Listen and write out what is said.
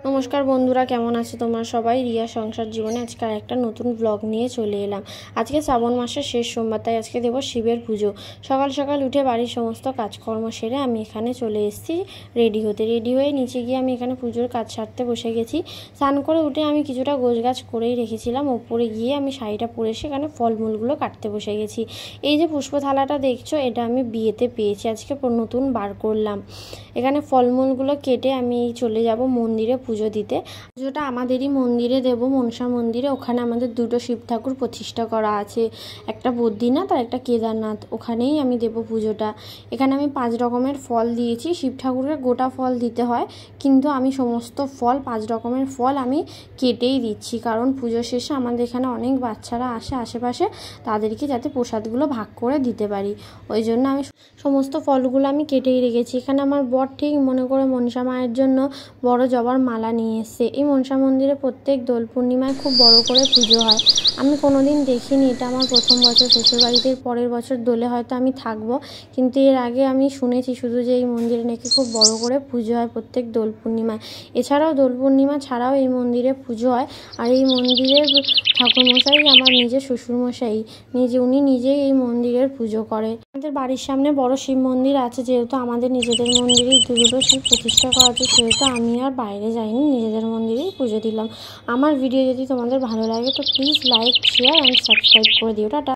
নমস্কার বন্ধুরা, কেমন আছো তোমরা সবাই? রিয়া সংসার জীবনে আজকে একটা নতুন ব্লগ নিয়ে চলে এলাম। আজকে শ্রাবণ মাসের শেষ সোমবার, তাই আজকে দেবো শিবের পুজো। সকাল সকাল উঠে বাড়ির সমস্ত কাজকর্ম সেরে আমি এখানে চলে এসেছি রেডি হয়ে নিচে গিয়ে আমি এখানে পুজোর কাজ সারতে বসে গেছি। স্নান করে উঠে আমি কিছুটা গোছগাছ করেই রেখেছিলাম। ওপরে গিয়ে আমি শাড়িটা পরে সেখানে ফলমূলগুলো কাটতে বসে গেছি। এই যে পুষ্প থালাটা দেখছো, এটা আমি বিয়েতে পেয়েছি, আজকে নতুন বার করলাম। এখানে ফলমূলগুলো কেটে আমি চলে যাব মন্দিরে পুজো দিতে। পুজোটা আমাদেরই মন্দিরে দেব, মনসা মন্দিরে। ওখানে আমাদের দুটো শিব ঠাকুর প্রতিষ্ঠা করা আছে, একটা বদ্রীনাথ আর একটা কেদারনাথ। ওখানেই আমি দেব পুজোটা। এখানে আমি 5 রকমের ফল দিয়েছি। শিব ঠাকুরের গোটা ফল দিতে হয়, কিন্তু আমি সমস্ত ফল 5 রকমের ফল আমি কেটেই দিচ্ছি, কারণ পুজো শেষে আমাদের এখানে অনেক বাচ্চারা আসে আশেপাশে, তাদেরকে যাতে প্রসাদগুলো ভাগ করে দিতে পারি, ওই জন্য আমি সমস্ত ফলগুলো আমি কেটেই রেখেছি। এখানে আমার বর ঠিক মনে করে মনসা মায়ের জন্য বড় জবার মালা নিয়ে এসছে। এই মনসা মন্দিরে প্রত্যেক দোল পূর্ণিমায় খুব বড় করে পুজো হয়। আমি কোনোদিন দেখিনি, এটা আমার প্রথম বছর শ্বশুরবাড়িতে। পরের বছর দোলে হয়তো আমি থাকবো, কিন্তু এর আগে আমি শুনেছি শুধু যে এই মন্দিরে নাকি খুব বড় করে পুজো হয় প্রত্যেক দোল পূর্ণিমায়। এছাড়াও দোল পূর্ণিমা ছাড়াও এই মন্দিরে পুজো হয়। আর এই মন্দিরের ঠাকুরমশাই আমার নিজের শ্বশুরমশাই, উনি নিজেই এই মন্দিরের পুজো করে। আমাদের বাড়ির সামনে বড় শিব মন্দির আছে, যেহেতু আমাদের নিজেদের মন্দিরেই দুটো শিব প্রতিষ্ঠা করা আছে, সেহেতু আমি আর বাইরে যাইনি, নিজেদের মন্দিরেই পুজো দিলাম। আমার ভিডিও যদি তোমাদের ভালো লাগে তো please like, share and subscribe করে দিও। টাটা।